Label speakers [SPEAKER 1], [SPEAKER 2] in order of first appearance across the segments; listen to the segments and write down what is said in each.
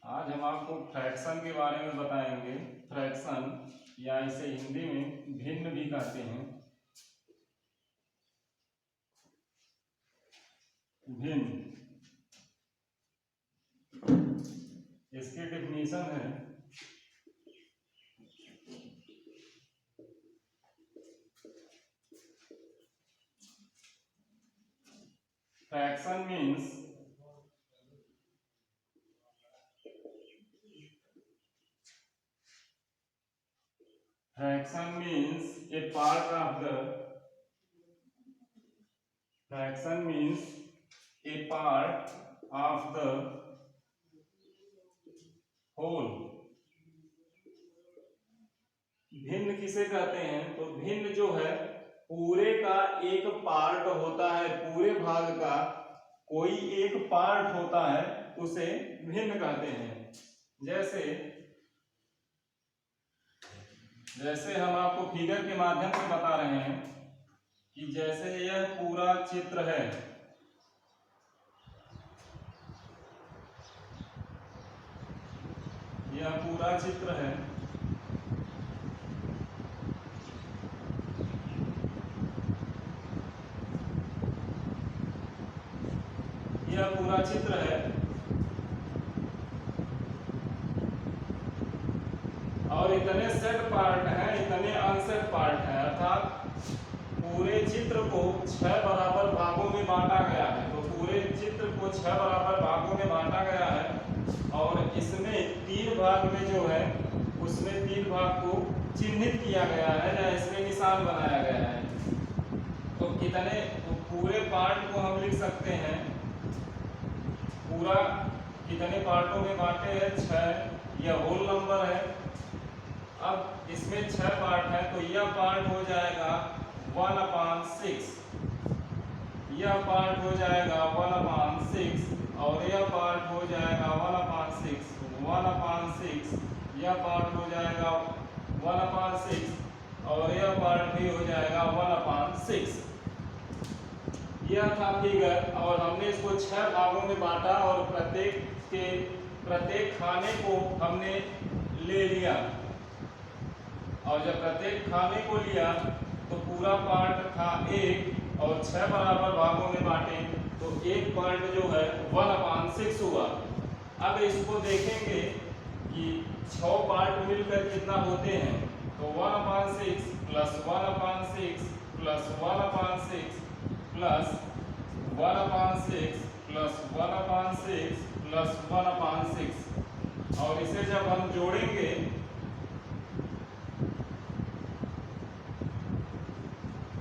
[SPEAKER 1] आज हम आपको फ्रैक्शन के बारे में बताएंगे। फ्रैक्शन या इसे हिंदी में भिन्न भी कहते हैं। भिन्न, इसकी डेफिनेशन है fraction means a part of the fraction means a part of the whole। भिन्न किसे कहते हैं? तो भिन्न जो है पूरे का एक पार्ट होता है, पूरे भाग का कोई एक पार्ट होता है, उसे भिन्न कहते हैं। जैसे हम आपको फिगर के माध्यम से बता रहे हैं कि जैसे यह पूरा चित्र है, यह पूरा चित्र है, यह पूरा चित्र है और इतने सेट पार्ट हैं, इतने अनसेट पार्ट हैं, अर्थात पूरे चित्र को 6 बराबर भागों में बांटा गया है। तो पूरे चित्र को 6 बराबर भागों में बांटा गया है और इसमें 3 भाग में जो है उसमें 3 भाग को चिन्हित किया गया है या इसमें निशान बनाया गया है। तो पूरे पार्ट को हम लिख सकते हैं, पूरा कितने पार्टों में बांटे हैं? 6, यह होल नंबर है। अब इसमें 6 पार्ट है तो यह पार्ट हो जाएगा 1/6, यह पार्ट हो जाएगा 1/6 और यह पार्ट हो जाएगा 1/6, 1/6, यह पार्ट हो जाएगा 1/6 और यह पार्ट भी हो जाएगा 1/6। यह था फिगर और हमने इसको 6 भागों में बांटा और प्रत्येक खाने को हमने ले लिया और जब प्रत्येक खाने को लिया तो पूरा पार्ट था 1 और 6 बराबर भागों में बांटे तो एक पार्ट जो है 1/6 हुआ। अब इसको देखेंगे कि 6 पार्ट मिलकर कितना होते हैं। तो 1/6 plus 1/6 plus 1/6 plus 1/6 plus 1/6 plus 1/6 और इसे जब हम जोड़ेंगे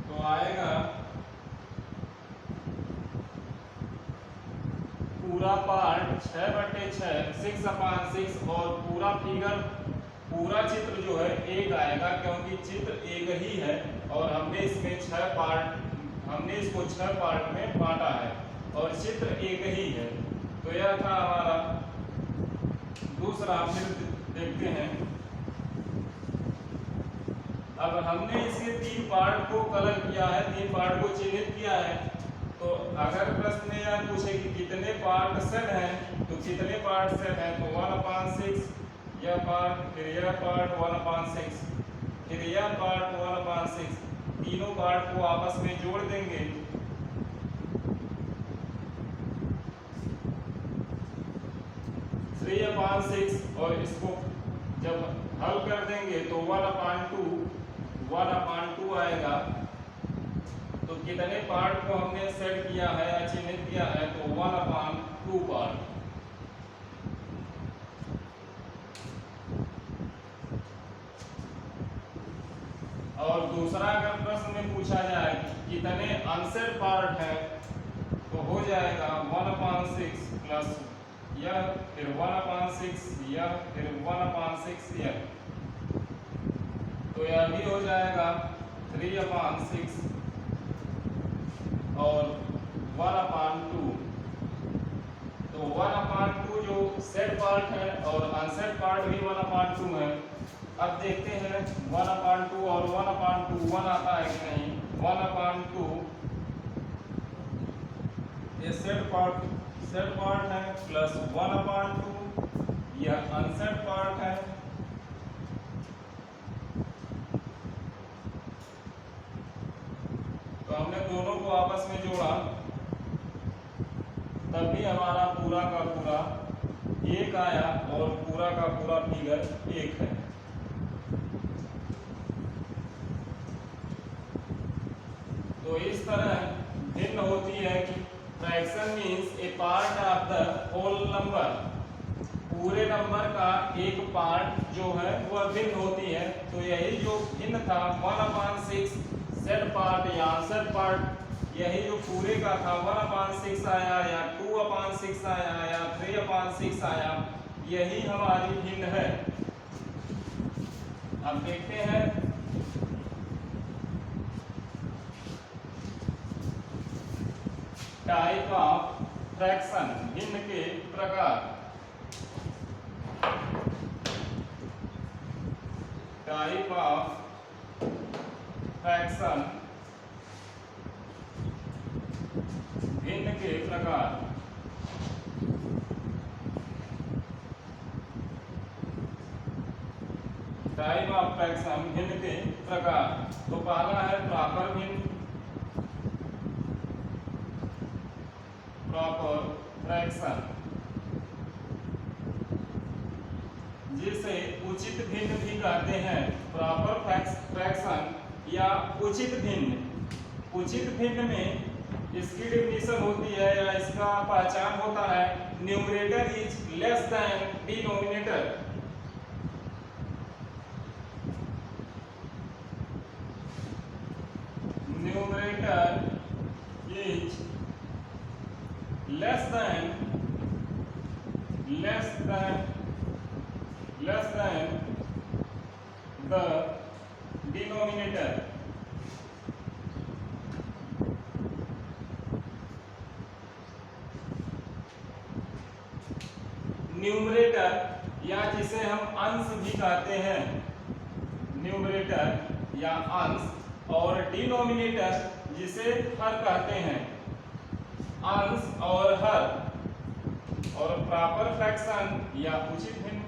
[SPEAKER 1] तो आएगा पूरा पार्ट 6/6, 6/6 और पूरा फिगर, पूरा चित्र जो है 1 आएगा क्योंकि चित्र एक ही है और हमने इसमें 6 पार्ट, हमने इसको 6 पार्ट में बांटा है और चित्र एक ही है। तो यह था हमारा दूसरा। फिर देखते हैं, अब हमने इसके 3 पार्ट को कलर किया है, 3 पार्ट को चिन्हित किया है। तो अगर प्रश्न में यह पूछे कि कितने पार्ट सेट हैं तो कितने पार्ट सेट हैं, तो 1/6, यह पार्ट, फिर यह पार्ट 1/6, फिर यह पार्ट 1/6, तीनों पार्ट को आपस में जोड़ देंगे। 3/6 और इसको जब हल कर देंगे तो 1/2 आएगा। तो कितने पार्ट को हमने सेट किया है या चिन्हित किया है, तो 1/2 पार्ट। और दूसरा अगर प्रश्न में पूछा जाए कितने अनसेट पार्ट है तो हो जाएगा 1/6 प्लस यह, फिर 1/6 यह, फिर 1/6 यह, तो यह भी हो जाएगा 3/6 और 1/2। तो 1/2 जो सेट पार्ट है और अनसेट पार्ट भी 1/2 है। अब देखते हैं 1/2 और 1/2 1 आता है कि नहीं। 1/2 ये सेट पार्ट है प्लस 1/2 यह अनसेट पार्ट है। तो हमने दोनों को आपस में जोड़ा, तब भी हमारा पूरा का पूरा एक आया और पूरा का पूरा फिगर एक है। तो इस तरह भिन्न होती है कि fraction means a part of the whole number, पूरे नंबर का एक पार्ट जो है वह भिन्न होती है। तो यही जो भिन्न था 1/6 सेट पार्ट या आंसर पार्ट, यही जो पूरे का था 1/6 आया या 2/6 आया या 3/6 आया, यही हमारी भिन्न है। अब देखते हैं टाइप ऑफ फ्रैक्शन, भिन्न के प्रकार। टाइप ऑफ फ्रैक्शन, भिन्न के प्रकार। टाइप ऑफ फ्रैक्शन, भिन्न के प्रकार। तो पहला है प्रॉपर भिन्न, प्रॉपर फ्रैक्शन, जिसे उचित भिन्न भी कहते हैं। प्रॉपर फ्रैक्शन या उचित भिन्न। उचित भिन्न में इसकी डेफिनेशन होती है या इसका पहचान होता है, numerator is less than denominator. Numerator is less than the denominator। Numerator या जिसे हम अंश भी कहते हैं, न्यूमरेटर या अंश, और डिनोमिनेटर जिसे हर कहते हैं, अंश और हर। और प्रॉपर फ्रैक्शन या उचित भिन्न।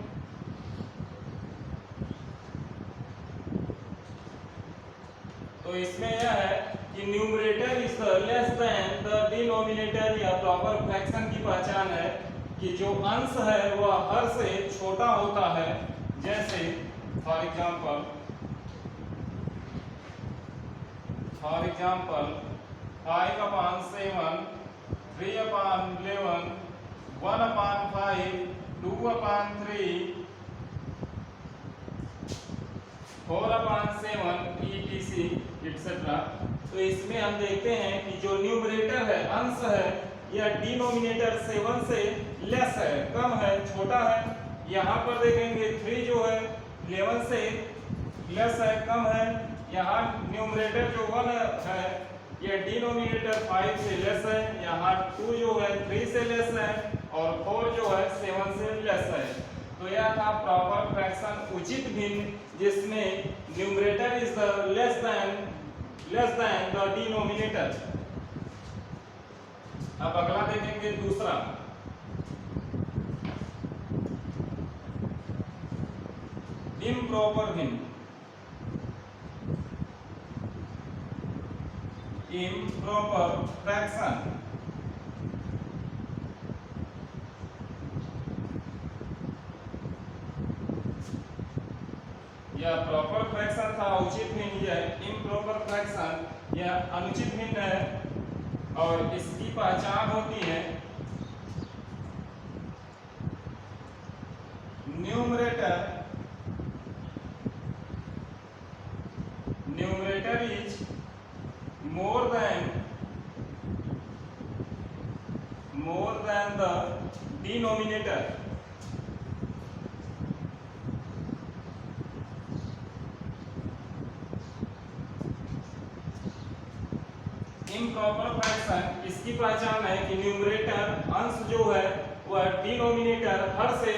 [SPEAKER 1] तो इसमें यह है कि numerator is less than the denominator या प्रॉपर फ्रैक्शन की पहचान है कि जो अंश है वह हर से छोटा होता है। जैसे फॉर एग्जांपल 5/7, 3/11, 1/5, 2/3, 4/7 etc etc। तो इसमें हम देखते हैं कि जो न्यूमरेटर है, अंश है, यह डिनोमिनेटर 7 से लेस है, कम है, छोटा है। यहाँ पर देखेंगे 3 जो है 11 से लेस है, कम है। यहाँ न्यूमरेटर जो 1 है यह डिनोमिनेटर 5 से लेस है। यहाँ 2 जो है 3 से लेस है और 4 जो है 7 से लेस है। तो यह था प्रॉपर फ्रैक्शन उचित भिन्न, जिसमें numerator is less than the denominator. अब अगला देखेंगे दूसरा, इम्प्रॉपर भिन्न। इम्प्रॉपर फ्रैक्शन यह प्रॉपर फ्रैक्शन था, उचित भिन्न। यह इम्प्रॉपर फ्रैक्शन यह अनुचित भिन्न है और इसकी पहचान होती है, numerator is more than the denominator. Improper fraction इसकी पहचान है कि न्यूमरेटर अंश जो है वह डिनोमिनेटर हर से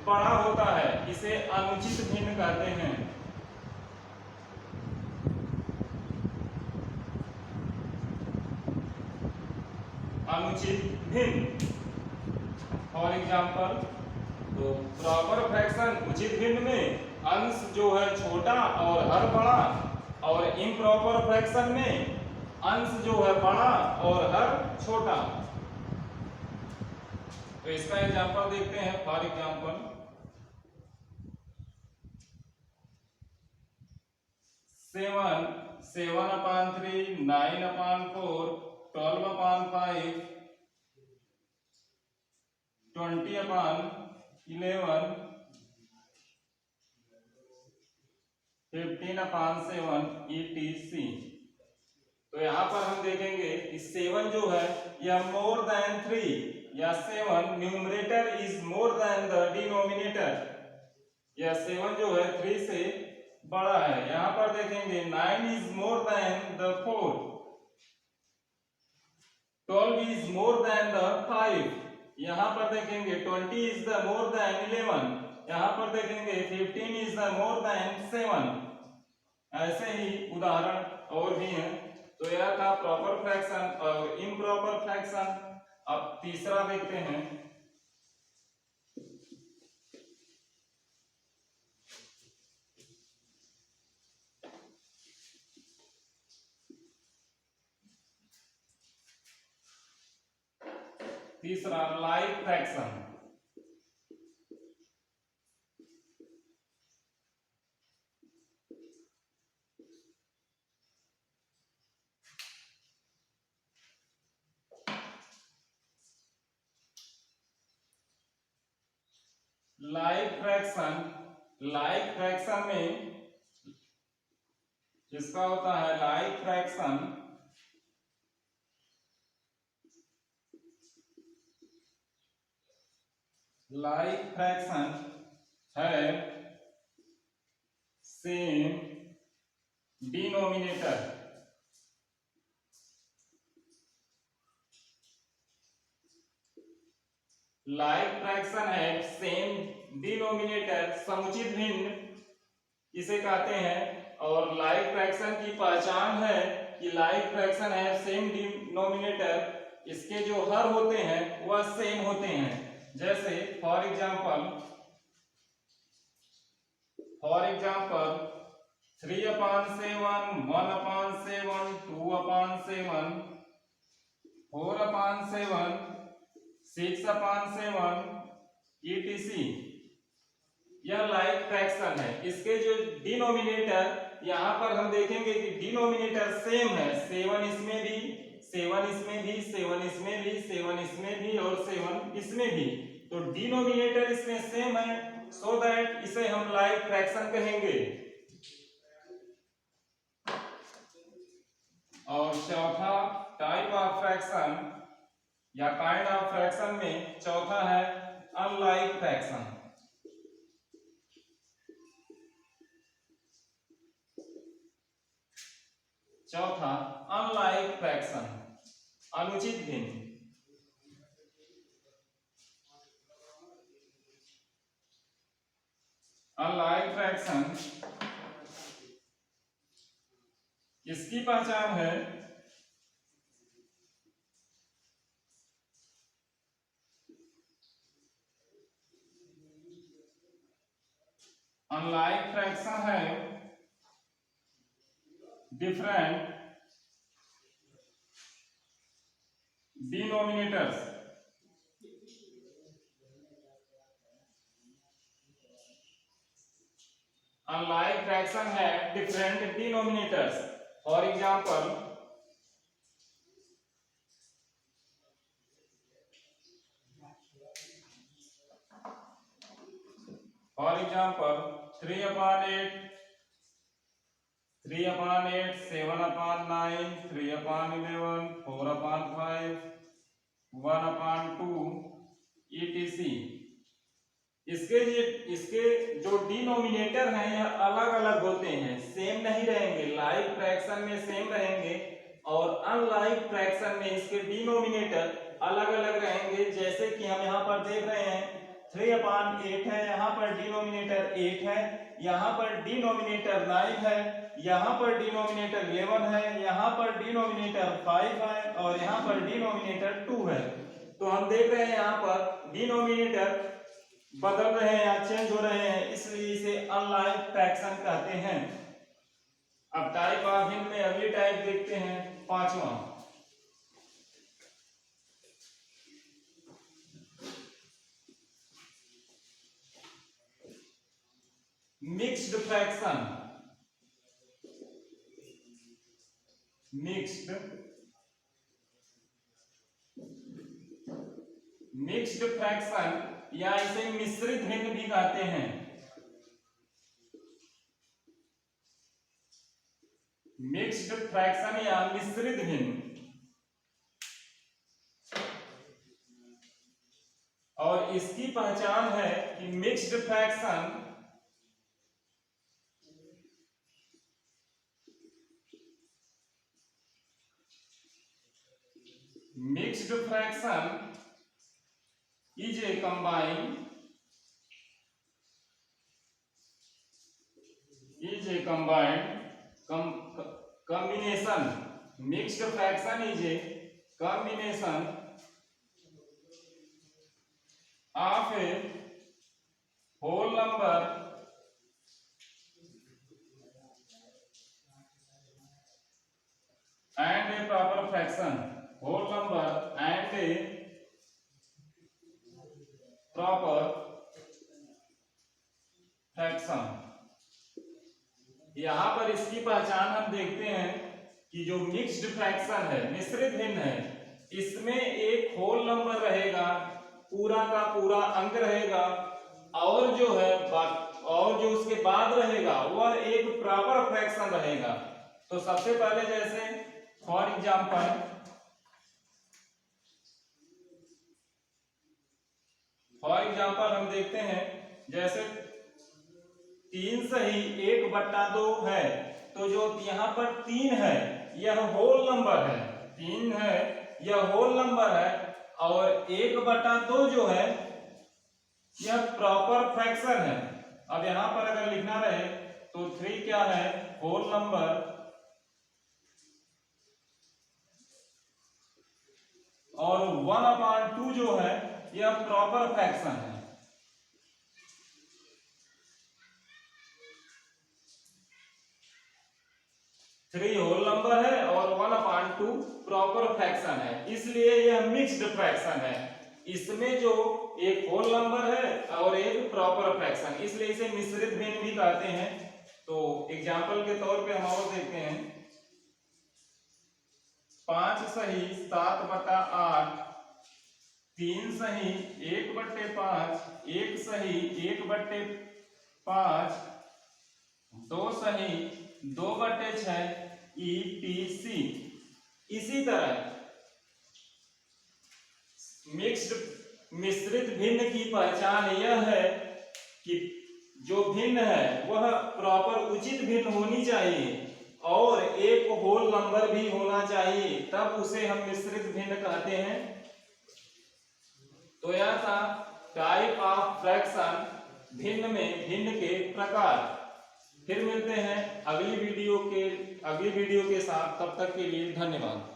[SPEAKER 1] बड़ा होता है, इसे अनुचित भिन्न कहते हैं। अनुचित भिन्न। फॉर एग्जाम्पल तो प्रॉपर फ्रैक्शन उचित भिन्न में अंश जो है छोटा और हर बड़ा, और इम्प्रॉपर फ्रैक्शन में अंश जो है बड़ा और हर छोटा। तो इसका एग्जांपल देखते हैं। For example 7/3, 9/4, 12/5, 20/11, 15/7 etc। तो यहाँ पर हम देखेंगे कि 7 जो है यह मोर देन 3, या 7 numerator is more than the denominator, यह 7 जो है 3 से बड़ा है। यहाँ पर देखेंगे 9 is more than the 4, 12 is more than the 5, यहाँ पर देखेंगे 20 इज द मोर देन 11, यहाँ पर देखेंगे 15 इज द मोर देन 7। ऐसे ही उदाहरण और भी हैं। तो यह था प्रॉपर फ्रैक्शन और इम्प्रॉपर फ्रैक्शन। अब तीसरा देखते हैं। तीसरा लाइक फ्रैक्शन। लाइक फ्रैक्शन में जिसका होता है लाइक फ्रैक्शन है सेम डिनोमिनेटर। लाइक फ्रैक्शन है सेम डिनोमिनेटर, समुचित भिन्न इसे कहते हैं। और लाइक फ्रैक्शन की पहचान है कि लाइक फ्रैक्शन है सेम डिनोमिनेटर, इसके जो हर होते हैं वह सेम होते हैं। जैसे फॉर एग्जांपल 3/7, 1/7, 2/7, 4/7, 6/7 etc। यह लाइक फ्रैक्शन है। इसके जो डिनोमिनेटर यहाँ पर हम देखेंगे कि डिनोमिनेटर सेम है, 7 इसमें भी, 7 इसमें भी, 7 इसमें भी, 7 इसमें भी और 7 इसमें भी। तो डिनोमिनेटर इसमें सेम है, सो दैट इसे हम लाइक फ्रैक्शन कहेंगे। और चौथा टाइप ऑफ फ्रैक्शन या काइंड ऑफ फ्रैक्शन में चौथा है अनलाइक फ्रैक्शन। चौथा अनलाइक फ्रैक्शन, अनुचित भिन्न। अनलाइक फ्रैक्शन इसकी पहचान है अनलाइक फ्रैक्शन है डिफरेंट डिनोमिनेटर्स। अनलाइक फ्रैक्शन है different denominators. For example 3/8, 3/8, 7/9, 3/11, 4/5, 1/2 etc। इसके जो डिनोमिनेटर हैं यह अलग अलग होते हैं, सेम नहीं रहेंगे। लाइक फ्रैक्शन में सेम रहेंगे और अनलाइक फ्रैक्शन में इसके डिनोमिनेटर अलग अलग रहेंगे। जैसे कि हम यहाँ पर देख रहे हैं 3/8 है, यहाँ पर डिनोमिनेटर 8 है, यहाँ पर डिनोमिनेटर 9 है, यहाँ पर डिनोमिनेटर 11 है, यहाँ पर डिनोमिनेटर 5 है और यहाँ पर डिनोमिनेटर 2 है। तो हम देख रहे हैं यहाँ पर डिनोमिनेटर बदल रहे हैं या चेंज हो रहे हैं, इसलिए इसे अनलाइक फ्रैक्शन कहते हैं। अब टाइप ऑफ भिन्न में अगली टाइप देखते हैं, पांचवा। Mixed fraction. मिक्स्ड फ्रैक्शन या इसे मिश्रित भिन्न भी कहते हैं। मिक्स्ड फ्रैक्शन या मिश्रित भिन्न। और इसकी पहचान है कि mixed fraction is a combination. Mixed fraction is a combination of a whole number and a proper fraction. Whole number and a proper fraction। यहां पर इसकी पहचान हम देखते हैं कि जो मिक्स्ड फ्रैक्शन है, मिश्रित भिन्न है, इसमें एक होल नंबर रहेगा, पूरा का पूरा अंक रहेगा, और जो है और जो उसके बाद रहेगा वह एक प्रॉपर फ्रैक्शन रहेगा। तो सबसे पहले जैसे फॉर एग्जाम्पल हम देखते हैं, जैसे 3 सही 1/2 है, तो जो यहाँ पर 3 है यह होल नंबर है, 3 है यह होल नंबर है, और 1/2 जो है यह प्रॉपर फ्रैक्शन है। अब यहाँ पर अगर लिखना रहे तो 3 क्या है, होल नंबर, और 1/2 जो है यह प्रॉपर फ्रैक्शन है। थ्री होल नंबर है और 1/2 प्रॉपर फ्रैक्शन है, इसलिए यह मिक्स्ड फ्रैक्शन है। इसमें जो एक होल नंबर है और एक प्रॉपर फ्रैक्शन, इसलिए इसे मिश्रित भिन्न भी कहते हैं। तो एग्जाम्पल के तौर पे हम और देखते हैं, 5 सही 7/8, 3 सही 1/5, 1 सही 1/5, 2 सही 2/6 ETC। इसी तरह मिश्रित भिन्न की पहचान यह है कि जो भिन्न है वह प्रॉपर उचित भिन्न होनी चाहिए और एक होल नंबर भी होना चाहिए, तब उसे हम मिश्रित भिन्न कहते हैं। तो यह था टाइप ऑफ फ्रैक्शन, भिन्न में भिन्न के प्रकार। फिर मिलते हैं अगली वीडियो के साथ, तब तक के लिए धन्यवाद।